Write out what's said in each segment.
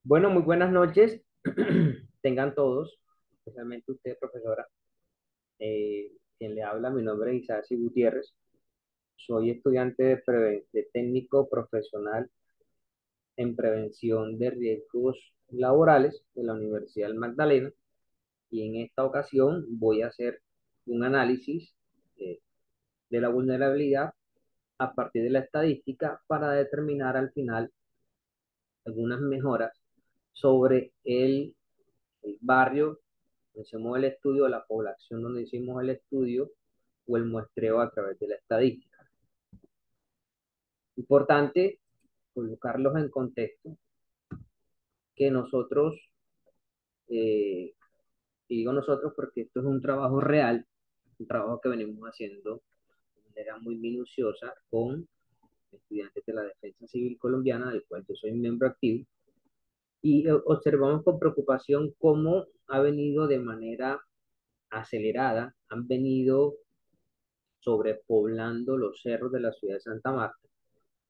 Bueno, muy buenas noches. Tengan todos, especialmente usted, profesora. Quien le habla, mi nombre es Isaac Gutiérrez. Soy estudiante de técnico profesional en prevención de riesgos laborales de la Universidad del Magdalena. Y en esta ocasión voy a hacer un análisis eh, de la vulnerabilidad a partir de la estadística para determinar al final algunas mejoras sobre el barrio donde hicimos el estudio, la población donde hicimos el estudio o el muestreo a través de la estadística. Importante colocarlos en contexto que nosotros, y digo nosotros porque esto es un trabajo real, un trabajo que venimos haciendo de manera muy minuciosa con estudiantes de la Defensa Civil Colombiana, del cual yo soy miembro activo, y observamos con preocupación cómo ha venido de manera acelerada, han venido sobrepoblando los cerros de la ciudad de Santa Marta.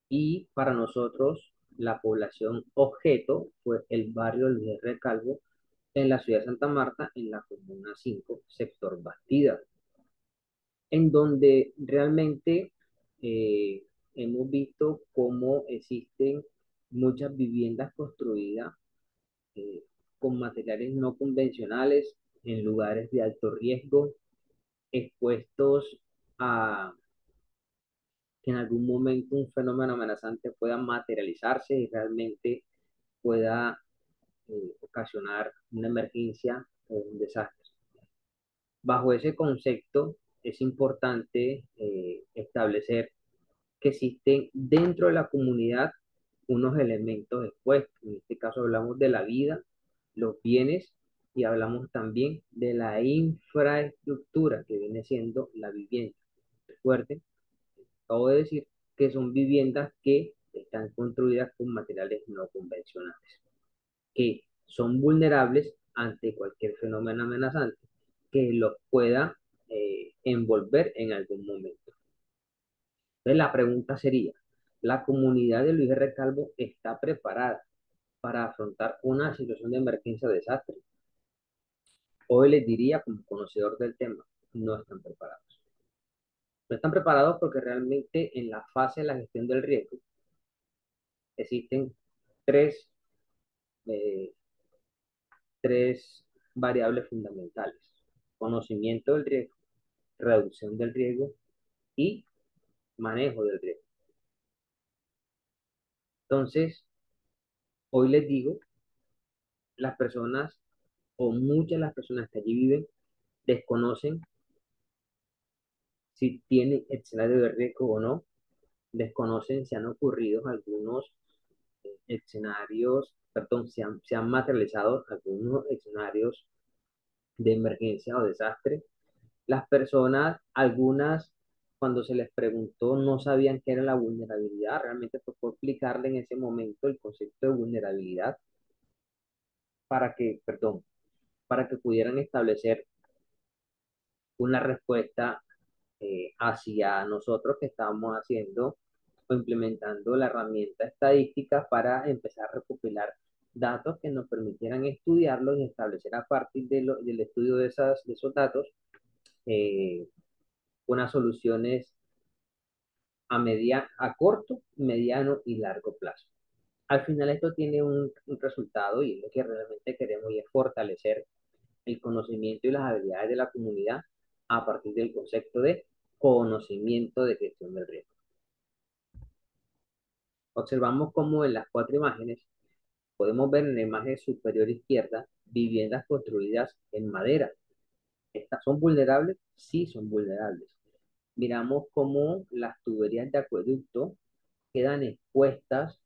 Y para nosotros, la población objeto fue el barrio del Luis R. Calvo en la ciudad de Santa Marta, en la Comuna 5 sector Bastida, en donde realmente hemos visto cómo existen muchas viviendas construidas eh, con materiales no convencionales en lugares de alto riesgo, expuestos a que en algún momento un fenómeno amenazante pueda materializarse y realmente pueda ocasionar una emergencia o un desastre. Bajo ese concepto, es importante establecer que existen dentro de la comunidad unos elementos expuestos. En este caso hablamos de la vida, los bienes y hablamos también de la infraestructura que viene siendo la vivienda. Recuerden, acabo de decir que son viviendas que están construidas con materiales no convencionales, que son vulnerables ante cualquier fenómeno amenazante que los pueda envolver en algún momento. Entonces la pregunta sería, ¿la comunidad de Luis R. Calvo está preparada para afrontar una situación de emergencia o desastre? Hoy les diría, como conocedor del tema, no están preparados. No están preparados porque realmente en la fase de la gestión del riesgo existen tres, eh, tres variables fundamentales: conocimiento del riesgo, reducción del riesgo y manejo del riesgo. Entonces, hoy les digo, las personas o muchas de las personas que allí viven desconocen si tienen escenario de riesgo o no, desconocen si han ocurrido algunos escenarios, perdón, se han materializado algunos escenarios de emergencia o desastre. Las personas, algunas, cuando se les preguntó, no sabían qué era la vulnerabilidad. Realmente tocó explicarle en ese momento el concepto de vulnerabilidad para que, perdón, para que pudieran establecer una respuesta hacia nosotros que estamos haciendo o implementando la herramienta estadística para empezar a recopilar datos que nos permitieran estudiarlos y establecer a partir del estudio de esos datos eh, unas soluciones a corto, mediano y largo plazo. Al final esto tiene un resultado y es lo que realmente queremos y es fortalecer el conocimiento y las habilidades de la comunidad a partir del concepto de conocimiento de gestión del riesgo. Observamos cómo en las cuatro imágenes podemos ver en la imagen superior izquierda viviendas construidas en madera. ¿Estas son vulnerables? Sí, son vulnerables. Miramos cómo las tuberías de acueducto quedan expuestas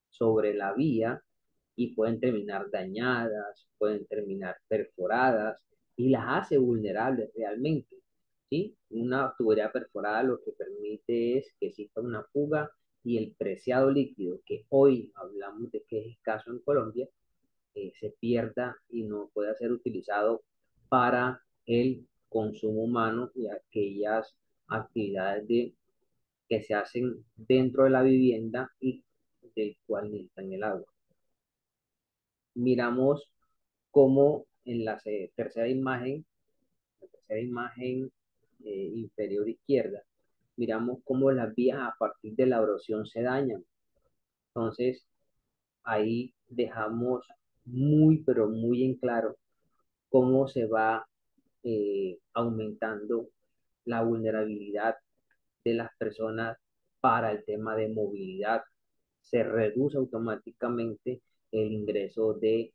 sobre la vía y pueden terminar dañadas, pueden terminar perforadas y las hace vulnerables realmente. ¿Sí? Una tubería perforada lo que permite es que exista una fuga y el preciado líquido que hoy hablamos de que es escaso en Colombia se pierda y no pueda ser utilizado para el consumo humano y aquellas actividades que se hacen dentro de la vivienda y del cual necesitan el agua. miramos cómo en la tercera imagen inferior izquierda, miramos cómo las vías a partir de la erosión se dañan. Entonces, ahí dejamos muy, pero muy en claro cómo se va aumentando la vulnerabilidad de las personas para el tema de movilidad. Se reduce automáticamente el ingreso de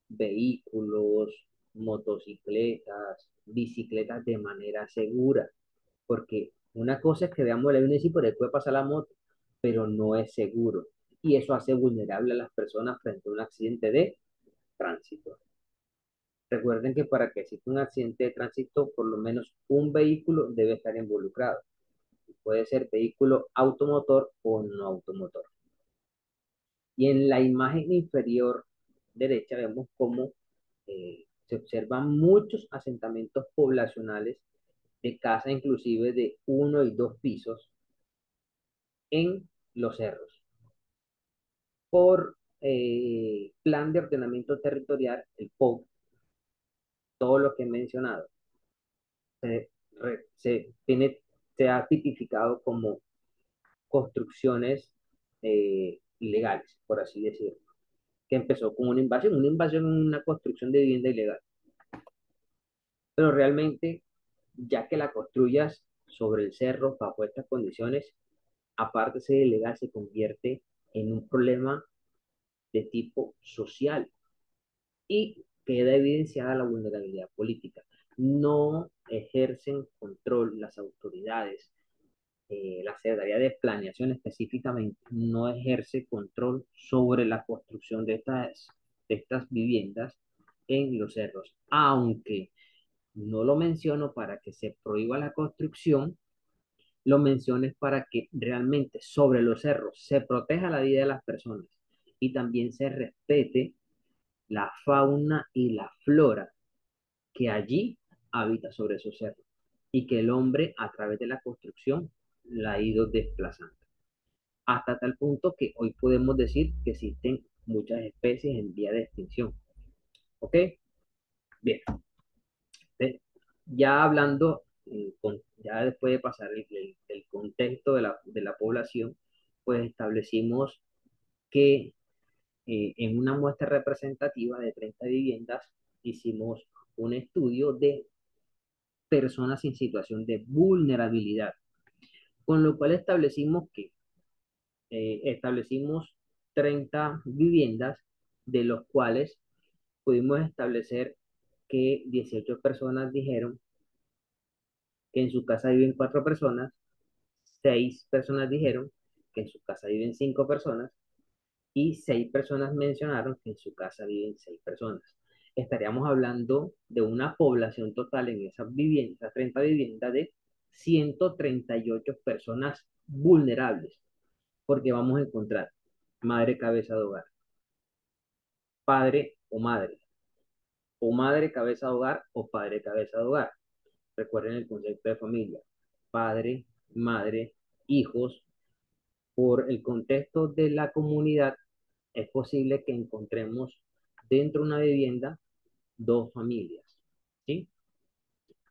vehículos, motocicletas, bicicletas de manera segura, porque una cosa es que veamos la línea y por ahí puede pasar la moto, pero no es seguro. Y eso hace vulnerable a las personas frente a un accidente de tránsito. Recuerden que para que exista un accidente de tránsito, por lo menos un vehículo debe estar involucrado. Puede ser vehículo automotor o no automotor. Y en la imagen inferior derecha vemos cómo se observan muchos asentamientos poblacionales de casas inclusive de uno y dos pisos en los cerros. Por plan de ordenamiento territorial, el POT, todo lo que he mencionado, se, tiene, se ha tipificado como construcciones ilegales, por así decirlo, que empezó con una invasión en una construcción de vivienda ilegal. Pero realmente, ya que la construyas sobre el cerro bajo estas condiciones, aparte de ser ilegal, se convierte en un problema de tipo social y queda evidenciada la vulnerabilidad política. No ejercen control las autoridades, la Secretaría de Planeación específicamente no ejerce control sobre la construcción de estas viviendas en los cerros, aunque no lo menciono para que se prohíba la construcción, lo menciono es para que realmente sobre los cerros se proteja la vida de las personas y también se respete la fauna y la flora que allí habita sobre esos cerros y que el hombre a través de la construcción la ha ido desplazando. Hasta tal punto que hoy podemos decir que existen muchas especies en vía de extinción. ¿Ok? Bien. Ya hablando, ya después de pasar el contexto de la población, pues establecimos que en una muestra representativa de 30 viviendas hicimos un estudio de personas en situación de vulnerabilidad, con lo cual establecimos 30 viviendas, de los cuales pudimos establecer que 18 personas dijeron que en su casa viven 4 personas, 6 personas dijeron que en su casa viven 5 personas y 6 personas mencionaron que en su casa viven 6 personas. Estaríamos hablando de una población total en esas viviendas, 30 viviendas, de 138 personas vulnerables, porque vamos a encontrar madre cabeza de hogar, padre o madre cabeza de hogar o padre cabeza de hogar. Recuerden el concepto de familia, padre, madre, hijos. Por el contexto de la comunidad, es posible que encontremos dentro de una vivienda dos familias, ¿sí?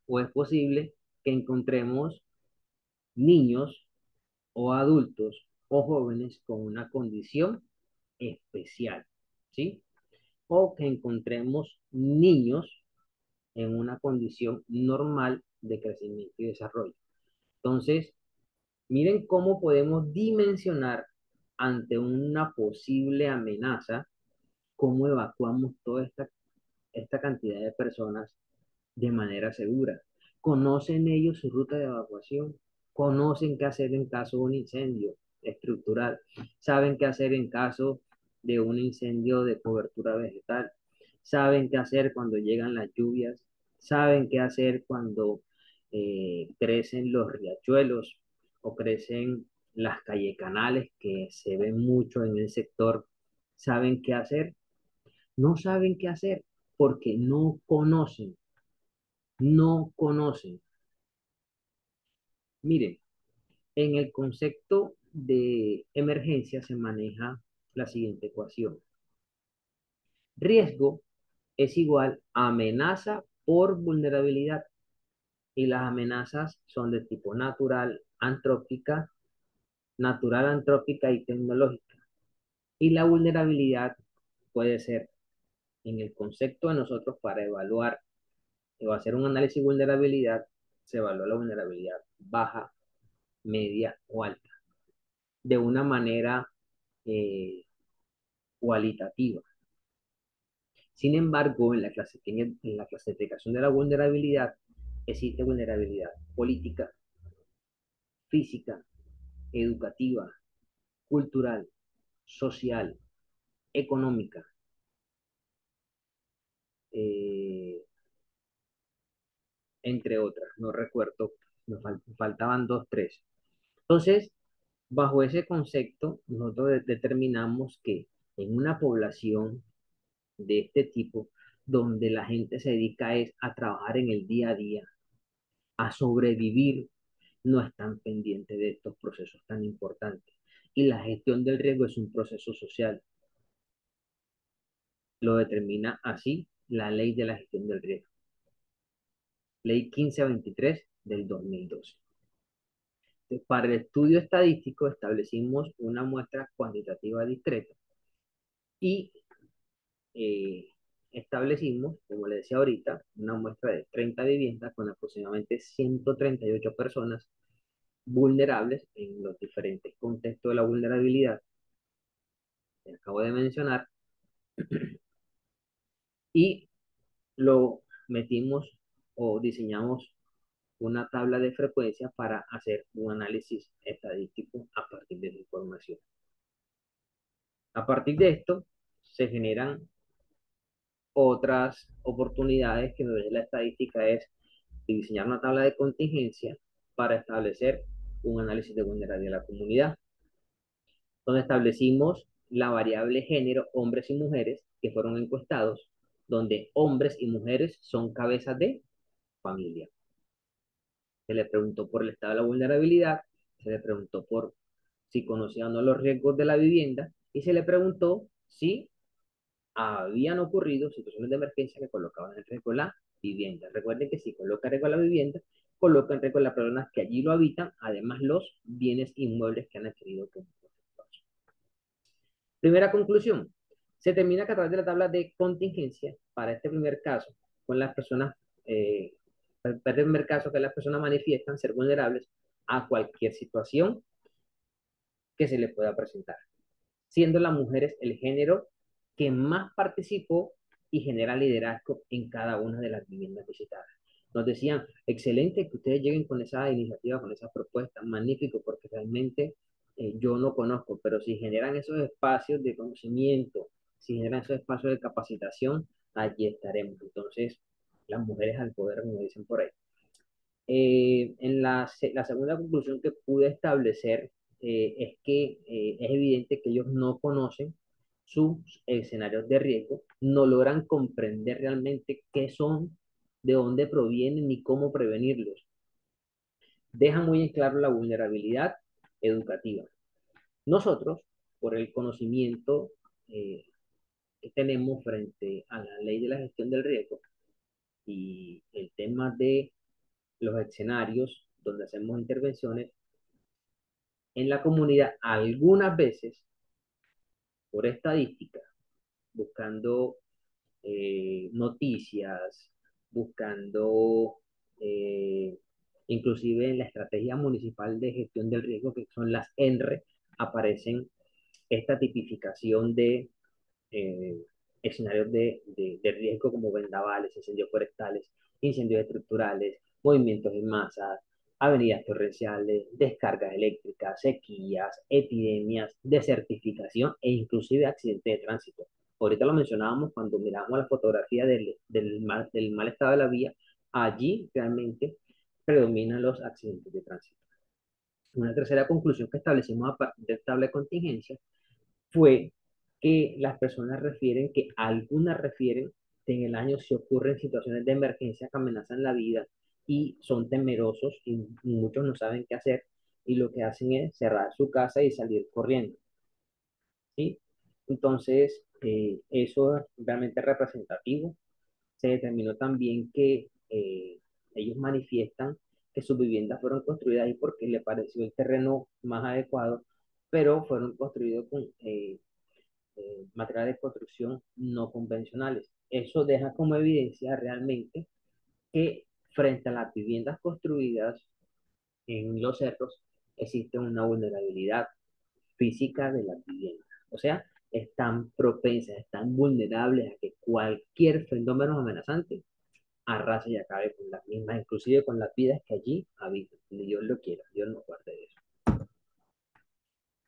O es posible que encontremos niños o adultos o jóvenes con una condición especial, ¿sí? O que encontremos niños en una condición normal de crecimiento y desarrollo. Entonces, miren cómo podemos dimensionar ante una posible amenaza, cómo evacuamos toda esta cantidad de personas de manera segura. ¿Conocen ellos su ruta de evacuación? ¿Conocen qué hacer en caso de un incendio estructural? ¿Saben qué hacer en caso de un incendio de cobertura vegetal? ¿Saben qué hacer cuando llegan las lluvias? ¿Saben qué hacer cuando crecen los riachuelos o crecen las calles canales que se ven mucho en el sector? ¿Saben qué hacer? No saben qué hacer porque no conocen. Miren, en el concepto de emergencia se maneja la siguiente ecuación. Riesgo es igual a amenaza por vulnerabilidad. Y las amenazas son de tipo natural, antrópica y tecnológica. Y la vulnerabilidad puede ser, en el concepto de nosotros, para evaluar o hacer un análisis de vulnerabilidad, se evalúa la vulnerabilidad baja, media o alta, de una manera eh, cualitativa. Sin embargo, en la clasificación de la vulnerabilidad, existe vulnerabilidad política, física, educativa, cultural, social, económica, eh, entre otras. No recuerdo, faltaban dos, tres. Entonces, bajo ese concepto, nosotros determinamos que en una población de este tipo, donde la gente se dedica es a trabajar en el día a día, a sobrevivir, no están pendientes de estos procesos tan importantes. Y la gestión del riesgo es un proceso social. Lo determina así la ley de la gestión del riesgo. Ley 1523 del 2012. Para el estudio estadístico establecimos una muestra cuantitativa discreta y eh, establecimos, como le decía ahorita, una muestra de 30 viviendas con aproximadamente 138 personas vulnerables en los diferentes contextos de la vulnerabilidad que acabo de mencionar y lo metimos o diseñamos una tabla de frecuencia para hacer un análisis estadístico a partir de la información. A partir de esto se generan otras oportunidades que nos da la estadística es diseñar una tabla de contingencia para establecer un análisis de vulnerabilidad de la comunidad, donde establecimos la variable género, hombres y mujeres, que fueron encuestados, donde hombres y mujeres son cabezas de familia. Se le preguntó por el estado de la vulnerabilidad, se le preguntó por si conocían o no los riesgos de la vivienda y se le preguntó si habían ocurrido situaciones de emergencia que colocaban en riesgo la vivienda. Recuerden que si coloca en riesgo la vivienda, coloca en riesgo las personas que allí lo habitan, además los bienes inmuebles que han adquirido como resultados. Primera conclusión. Se termina que a través de la tabla de contingencia, para este primer caso, con las personas, para este primer caso que las personas manifiestan ser vulnerables a cualquier situación que se les pueda presentar, siendo las mujeres el género que más participó y genera liderazgo en cada una de las viviendas visitadas. Nos decían, excelente que ustedes lleguen con esa iniciativa, con esa propuesta, magnífico, porque realmente yo no conozco, pero si generan esos espacios de conocimiento, si generan esos espacios de capacitación, allí estaremos. Entonces, las mujeres al poder, como dicen por ahí. La segunda conclusión que pude establecer es que es evidente que ellos no conocen sus escenarios de riesgo, no logran comprender realmente qué son, de dónde provienen ni cómo prevenirlos. Deja muy en claro la vulnerabilidad educativa. Nosotros, por el conocimiento eh, que tenemos frente a la ley de la gestión del riesgo y el tema de los escenarios donde hacemos intervenciones en la comunidad, algunas veces por estadística, buscando noticias, buscando eh, inclusive en la estrategia municipal de gestión del riesgo, que son las ENRE, aparecen esta tipificación de eh, escenarios de riesgo como vendavales, incendios forestales, incendios estructurales, movimientos en masa, avenidas torrenciales, descargas eléctricas, sequías, epidemias, desertificación e inclusive accidentes de tránsito. Ahorita lo mencionábamos cuando mirábamos la fotografía del mal estado de la vía, allí realmente predominan los accidentes de tránsito. Una tercera conclusión que establecimos a partir de tabla de contingencia fue que las personas refieren, que algunas refieren que en el año se ocurren situaciones de emergencia que amenazan la vida y son temerosos y muchos no saben qué hacer y lo que hacen es cerrar su casa y salir corriendo. ¿Sí? Entonces, eso es realmente representativo. Se determinó también que ellos manifiestan que sus viviendas fueron construidas ahí porque les pareció el terreno más adecuado, pero fueron construidos con materiales de construcción no convencionales. Eso deja como evidencia realmente que frente a las viviendas construidas en los cerros existe una vulnerabilidad física de las viviendas. O sea, están propensas, están vulnerables a que cualquier fenómeno amenazante arrase y acabe con las mismas, inclusive con las vidas que allí habitan. Ni Dios lo quiera, Dios nos guarde de eso.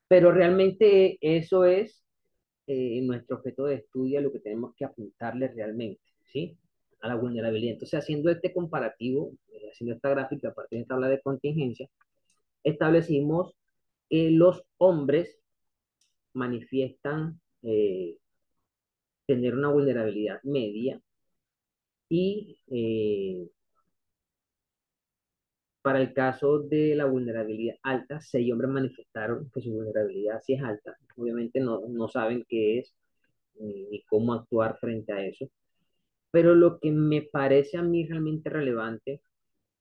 Pero realmente eso es nuestro objeto de estudio, a lo que tenemos que apuntarle realmente, ¿sí? A la vulnerabilidad. Entonces, haciendo este comparativo, haciendo esta gráfica a partir de tabla de contingencia, establecimos que los hombres manifiestan tener una vulnerabilidad media y para el caso de la vulnerabilidad alta, 6 hombres manifestaron que su vulnerabilidad sí es alta. Obviamente no saben qué es ni cómo actuar frente a eso. Pero lo que me parece a mí realmente relevante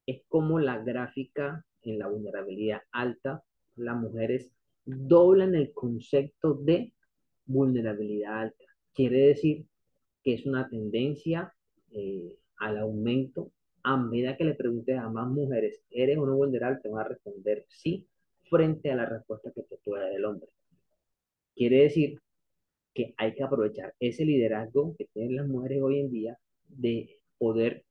es cómo la gráfica en la vulnerabilidad alta, las mujeres doblan el concepto de vulnerabilidad alta. Quiere decir que es una tendencia al aumento. A medida que le preguntes a más mujeres, ¿eres o no vulnerable? Te van a responder sí frente a la respuesta que te pueda dar el hombre. Quiere decir que hay que aprovechar ese liderazgo que tienen las mujeres hoy en día de poder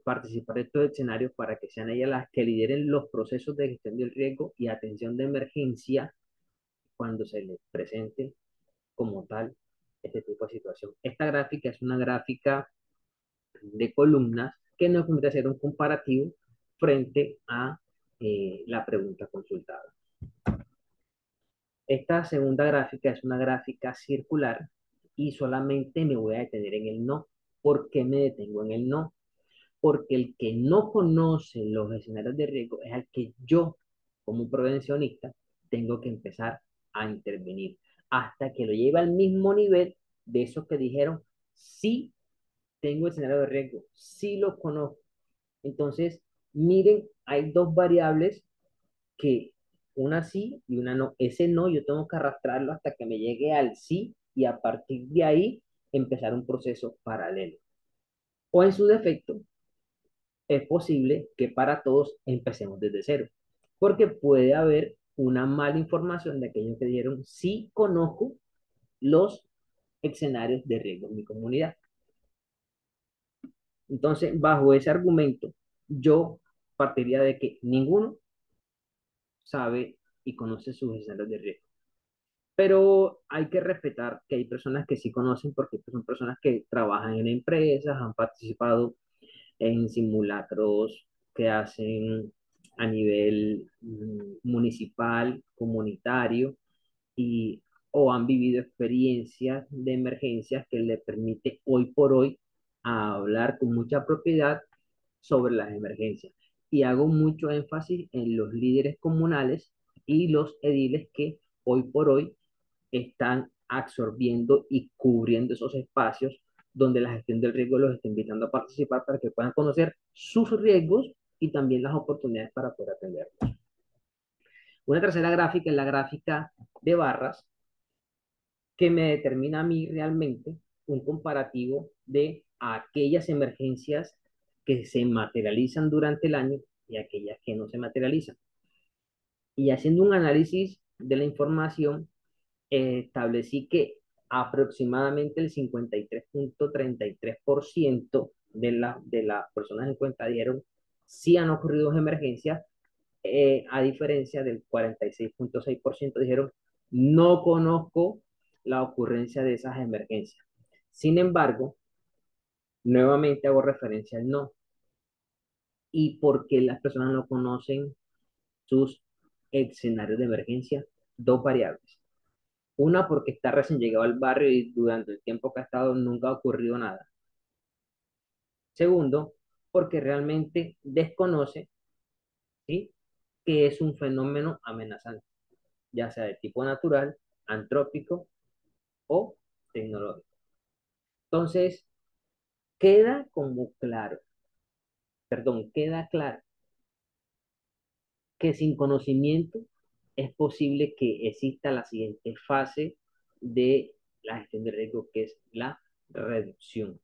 participar de estos escenarios para que sean ellas las que lideren los procesos de gestión del riesgo y atención de emergencia cuando se les presente como tal este tipo de situación. Esta gráfica es una gráfica de columnas que nos permite hacer un comparativo frente a la pregunta consultada. Esta segunda gráfica es una gráfica circular y solamente me voy a detener en el no. ¿Por qué me detengo en el no? Porque el que no conoce los escenarios de riesgo es al que yo, como prevencionista, tengo que empezar a intervenir hasta que lo lleve al mismo nivel de esos que dijeron, sí tengo escenario de riesgo, sí lo conozco. Entonces, miren, hay dos variables que una sí y una no. Ese no yo tengo que arrastrarlo hasta que me llegue al sí y a partir de ahí empezar un proceso paralelo. O en su defecto, es posible que para todos empecemos desde cero, porque puede haber una mala información de aquellos que dijeron, sí conozco los escenarios de riesgo en mi comunidad. Entonces, bajo ese argumento, yo partiría de que ninguno sabe y conoce sus escenarios de riesgo. Pero hay que respetar que hay personas que sí conocen porque son personas que trabajan en empresas, han participado en simulacros que hacen a nivel municipal, comunitario, y, o han vivido experiencias de emergencias que le permite hoy por hoy hablar con mucha propiedad sobre las emergencias. Y hago mucho énfasis en los líderes comunales y los ediles que hoy por hoy están absorbiendo y cubriendo esos espacios donde la gestión del riesgo los está invitando a participar para que puedan conocer sus riesgos y también las oportunidades para poder atenderlos. Una tercera gráfica es la gráfica de barras que me determina a mí realmente un comparativo de aquellas emergencias que se materializan durante el año y aquellas que no se materializan. Y haciendo un análisis de la información, establecí que aproximadamente el 53.33% de las personas en cuenta dieron sí han ocurrido emergencias, a diferencia del 46.6% dijeron no conozco la ocurrencia de esas emergencias. Sin embargo, nuevamente hago referencia al no. ¿Y por qué las personas no conocen sus escenarios de emergencia? Dos variables. Una, porque está recién llegado al barrio y durante el tiempo que ha estado nunca ha ocurrido nada. Segundo, porque realmente desconoce, ¿sí?, que es un fenómeno amenazante, ya sea de tipo natural, antrópico tecnológico. Entonces, queda como claro, perdón, queda claro que sin conocimiento es posible que exista la siguiente fase de la gestión de riesgo, que es la reducción.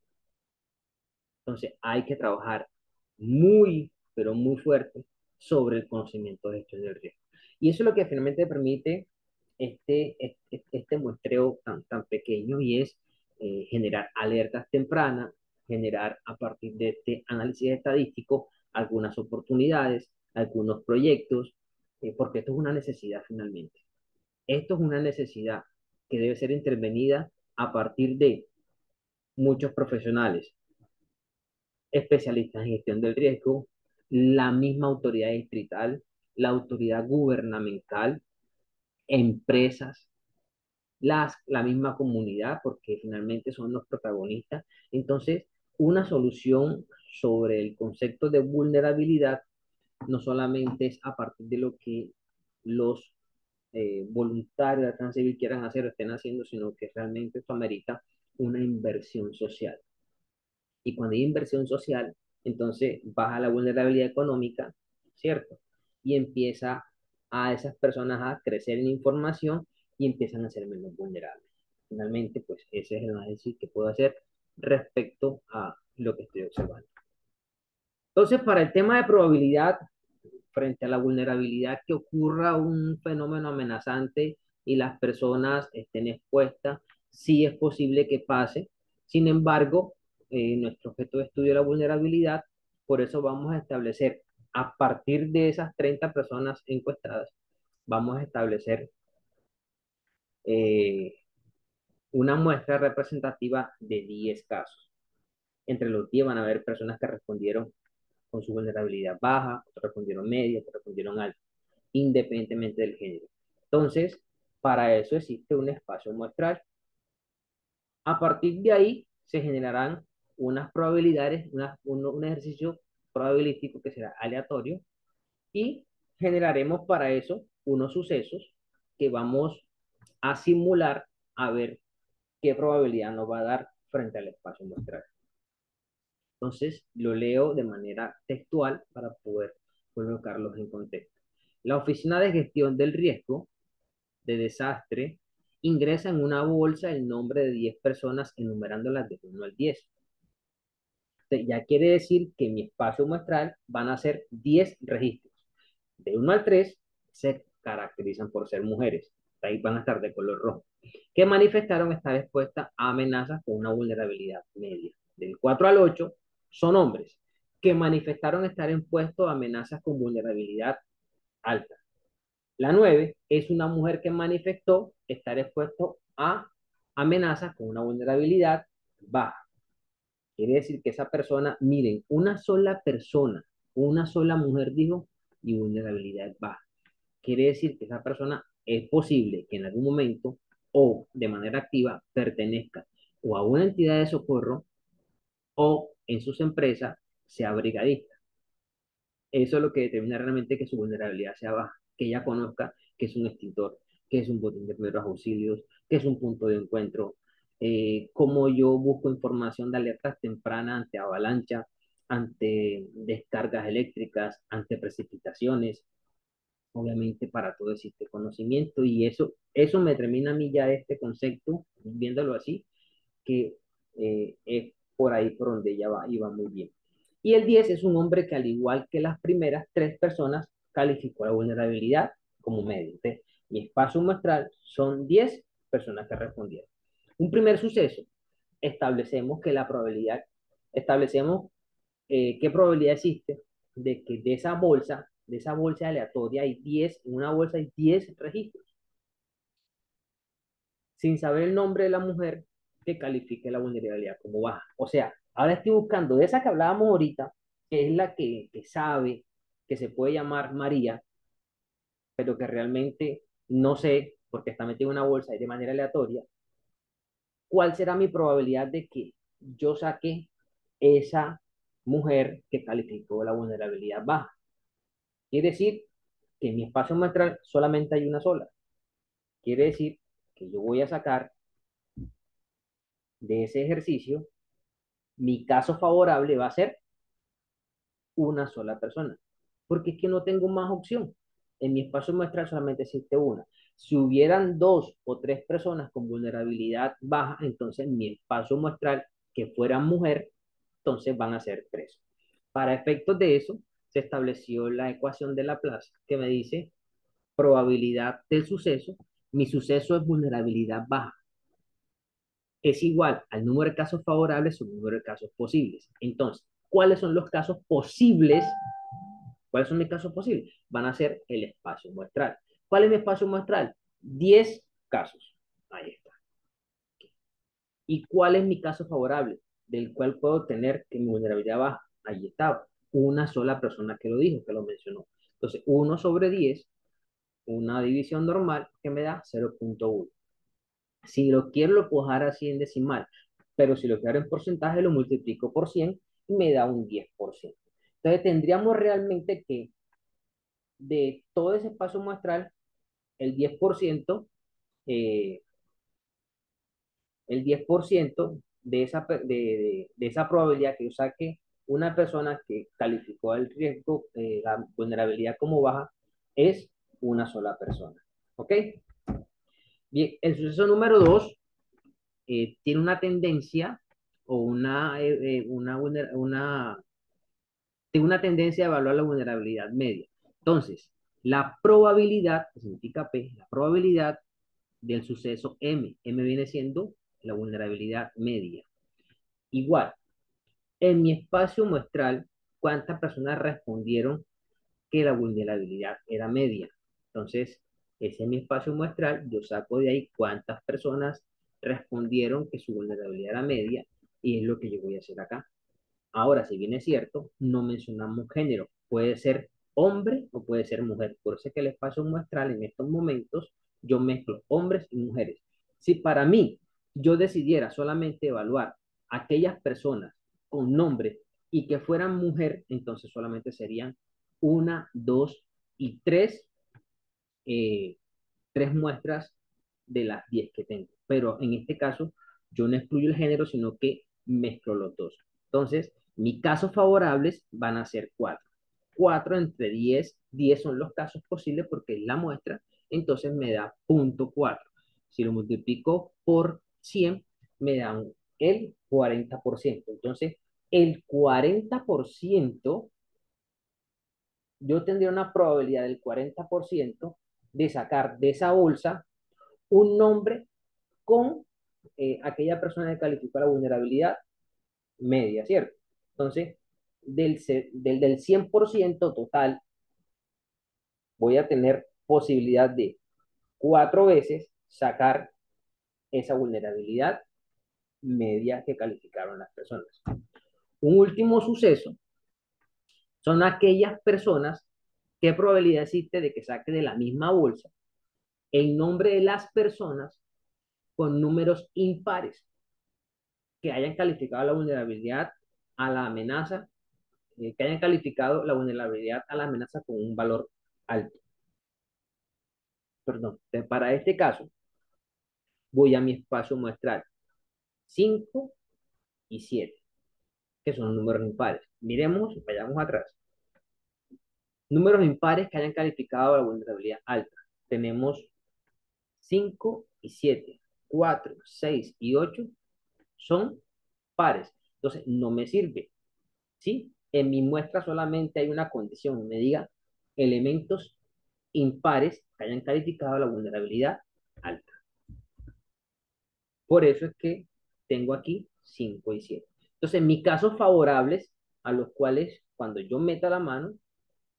Entonces, hay que trabajar muy, pero muy fuerte sobre el conocimiento de gestión del riesgo. Y eso es lo que finalmente permite este muestreo tan pequeño y es generar alertas tempranas, generar a partir de este análisis estadístico algunas oportunidades, algunos proyectos, porque esto es una necesidad finalmente. Esto es una necesidad que debe ser intervenida a partir de muchos profesionales, especialistas en gestión del riesgo, la misma autoridad distrital, la autoridad gubernamental, empresas, la misma comunidad, porque finalmente son los protagonistas. Entonces, una solución sobre el concepto de vulnerabilidad no solamente es a partir de lo que los voluntarios de la sociedad civil quieran hacer o estén haciendo, sino que realmente esto amerita una inversión social. Y cuando hay inversión social, entonces baja la vulnerabilidad económica, ¿cierto? Y empieza a esas personas a crecer en información y empiezan a ser menos vulnerables. Finalmente, pues ese es el análisis que puedo hacer respecto a lo que estoy observando. Entonces, para el tema de probabilidad, frente a la vulnerabilidad que ocurra un fenómeno amenazante y las personas estén expuestas, sí es posible que pase. Sin embargo, nuestro objeto de estudio es la vulnerabilidad, por eso vamos a establecer, a partir de esas 30 personas encuestadas, vamos a establecer eh, una muestra representativa de 10 casos. Entre los 10 van a haber personas que respondieron con su vulnerabilidad baja, otros respondieron media, otros respondieron alta, independientemente del género. Entonces, para eso existe un espacio muestral. A partir de ahí se generarán unas probabilidades, un ejercicio probabilístico que será aleatorio y generaremos para eso unos sucesos que vamos a simular a ver qué probabilidad nos va a dar frente al espacio muestral. Entonces, lo leo de manera textual para poder colocarlos en contexto. La Oficina de Gestión del Riesgo de Desastre ingresa en una bolsa el nombre de 10 personas enumerándolas de 1 al 10. Entonces, ya quiere decir que en mi espacio muestral van a ser 10 registros. De 1 al 3 se caracterizan por ser mujeres. Ahí van a estar de color rojo. Que manifestaron estar expuestas a amenazas con una vulnerabilidad media. Del 4 al 8 son hombres que manifestaron estar expuestos a amenazas con vulnerabilidad alta. La 9 es una mujer que manifestó estar expuesto a amenazas con una vulnerabilidad baja. Quiere decir que esa persona, miren, una sola persona, una sola mujer dijo y vulnerabilidad baja. Quiere decir que esa persona es posible que en algún momento o de manera activa pertenezca o a una entidad de socorro o en sus empresas sea brigadista. Eso es lo que determina realmente que su vulnerabilidad sea baja, que ella conozca que es un extintor, que es un botín de primeros auxilios, que es un punto de encuentro, cómo yo busco información de alertas tempranas ante avalancha, ante descargas eléctricas, ante precipitaciones. Obviamente para todo existe conocimiento y eso me termina a mí ya este concepto, viéndolo así, que es por ahí por donde ella va y va muy bien. Y el 10 es un hombre que al igual que las primeras 3 personas calificó la vulnerabilidad como medio. Entonces, mi espacio muestral son 10 personas que respondieron. Un primer suceso, establecemos que la probabilidad, establecemos qué probabilidad existe de que de esa bolsa aleatoria hay 10, en una bolsa hay 10 registros, sin saber el nombre de la mujer que califique la vulnerabilidad como baja. O sea, ahora estoy buscando de esa que hablábamos ahorita, que es la que sabe que se puede llamar María, pero que realmente no sé, porque está metida en una bolsa y de manera aleatoria, cuál será mi probabilidad de que yo saque esa mujer que calificó la vulnerabilidad baja. Quiere decir que en mi espacio muestral solamente hay una sola. Quiere decir que yo voy a sacar de ese ejercicio, mi caso favorable va a ser una sola persona, porque es que no tengo más opción. En mi espacio muestral solamente existe una. Si hubieran dos o tres personas con vulnerabilidad baja, entonces en mi espacio muestral que fueran mujer, entonces van a ser tres. Para efectos de eso, se estableció la ecuación de Laplace que me dice probabilidad del suceso. Mi suceso es vulnerabilidad baja, es igual al número de casos favorables sobre el número de casos posibles. Entonces, ¿cuáles son los casos posibles? ¿Cuáles son mis casos posibles? Van a ser el espacio muestral. ¿Cuál es mi espacio muestral? 10 casos. Ahí está. ¿Y cuál es mi caso favorable? Del cual puedo tener que mi vulnerabilidad baja. Ahí está. Una sola persona que lo dijo, que lo mencionó. Entonces, 1/10, una división normal que me da 0,1. Si lo quiero, lo puedo dejar así en decimal, pero si lo quiero en porcentaje, lo multiplico por 100 y me da un 10%. Entonces, tendríamos realmente que de todo ese espacio muestral, el 10%, eh, el 10% de esa probabilidad que yo saque una persona que calificó el riesgo, la vulnerabilidad como baja, es una sola persona. ¿Ok? Bien, el suceso número 2 tiene una tendencia o tiene una tendencia a evaluar la vulnerabilidad media. Entonces, la probabilidad, que significa P, la probabilidad del suceso M viene siendo la vulnerabilidad media. Igual, en mi espacio muestral, ¿cuántas personas respondieron que la vulnerabilidad era media? Entonces, ese es mi espacio muestral, yo saco de ahí cuántas personas respondieron que su vulnerabilidad era media y es lo que yo voy a hacer acá. Ahora, si bien es cierto, no mencionamos género. Puede ser hombre o puede ser mujer. Por eso es que el espacio muestral en estos momentos yo mezclo hombres y mujeres. Si para mí yo decidiera solamente evaluar aquellas personas con nombre y que fueran mujer, entonces solamente serían una, dos y eh, tres muestras de las 10 que tengo. Pero en este caso, yo no excluyo el género, sino que mezclo los dos. Entonces, mis casos favorables van a ser 4. 4 entre 10, 10 son los casos posibles porque es la muestra, entonces me da 0,4. Si lo multiplico por 100, me da el 40%. Entonces, el 40%, yo tendría una probabilidad del 40% de sacar de esa bolsa un nombre con aquella persona que calificó la vulnerabilidad media, ¿cierto? Entonces, del 100% total, voy a tener posibilidad de 4 veces sacar esa vulnerabilidad media que calificaron las personas. Un último suceso son aquellas personas qué probabilidad existe de que saque de la misma bolsa en nombre de las personas con números impares que hayan calificado la vulnerabilidad a la amenaza, que hayan calificado la vulnerabilidad a la amenaza con un valor alto. Perdón, para este caso, voy a mi espacio muestral 5 y 7, que son números impares. Miremos, vayamos atrás. Números impares que hayan calificado la vulnerabilidad alta. Tenemos 5 y 7, 4, 6 y 8 son pares. Entonces, no me sirve. ¿Sí? En mi muestra solamente hay una condición, me diga elementos impares que hayan calificado la vulnerabilidad alta. Por eso es que tengo aquí 5 y 7. Entonces, mis casos favorables, a los cuales cuando yo meta la mano,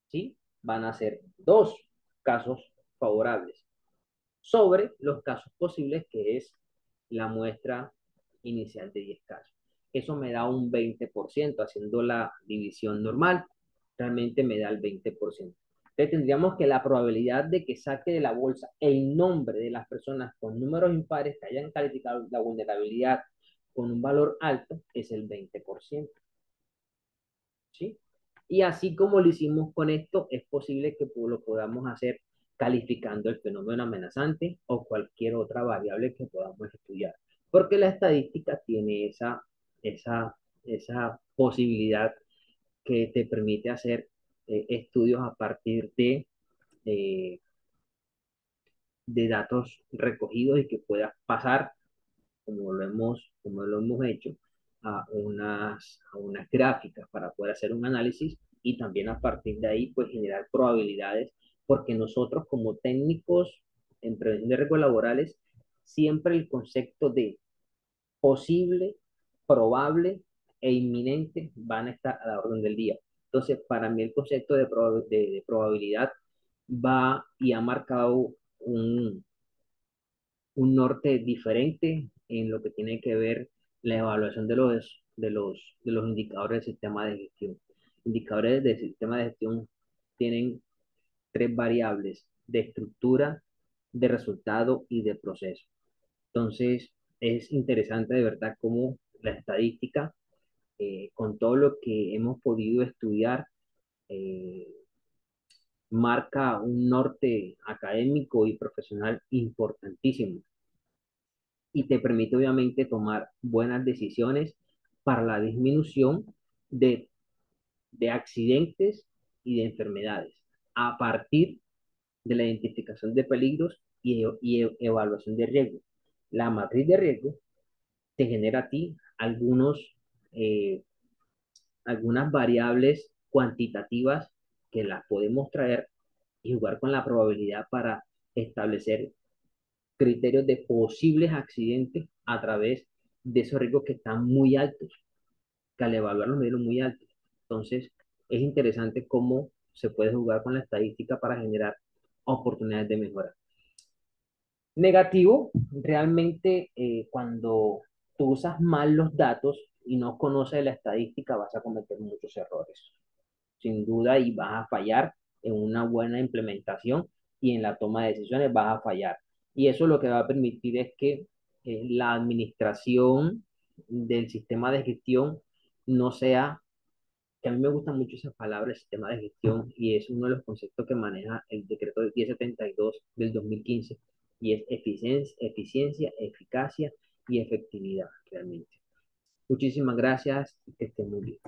¿sí? Van a ser dos casos favorables sobre los casos posibles, que es la muestra inicial de 10 casos. Eso me da un 20%, haciendo la división normal, realmente me da el 20%. Entonces tendríamos que la probabilidad de que saque de la bolsa el nombre de las personas con números impares que hayan calificado la vulnerabilidad con un valor alto es el 20%. ¿Sí? Y así como lo hicimos con esto, es posible que lo podamos hacer calificando el fenómeno amenazante o cualquier otra variable que podamos estudiar, porque la estadística tiene tiene esa, esa posibilidad que te permite hacer estudios a partir eh, de datos recogidos y que puedas pasar, como lo hemos hecho, a unas gráficas para poder hacer un análisis y también a partir de ahí pues generar probabilidades, porque nosotros como técnicos en prevención de riesgos laborales, siempre el concepto de posible, probable e inminente van a estar a la orden del día. Entonces, para mí el concepto de probabilidad va y ha marcado un norte diferente en lo que tiene que ver la evaluación de los indicadores del sistema de gestión. Indicadores del sistema de gestión tienen tres variables: de estructura, de resultado y de proceso. Entonces, es interesante de verdad cómo la estadística, con todo lo que hemos podido estudiar, eh, marca un norte académico y profesional importantísimo y te permite obviamente tomar buenas decisiones para la disminución de, de accidentes y de enfermedades a partir de la identificación de peligros y evaluación de riesgo. La matriz de riesgo te genera a ti eh, algunas variables cuantitativas que las podemos traer y jugar con la probabilidad para establecer criterios de posibles accidentes a través de esos riesgos que están muy altos, que al evaluar los medimos muy altos. Entonces, es interesante cómo se puede jugar con la estadística para generar oportunidades de mejora. Negativo, realmente cuando tú usas mal los datos y no conoces la estadística, vas a cometer muchos errores, sin duda, y vas a fallar en una buena implementación y en la toma de decisiones vas a fallar. Y eso lo que va a permitir es que la administración del sistema de gestión no sea, que a mí me gusta mucho esa palabra, el sistema de gestión, y es uno de los conceptos que maneja el decreto 1072 del 2015, y es eficiencia, eficacia y efectividad realmente. Muchísimas gracias, que estén muy bien.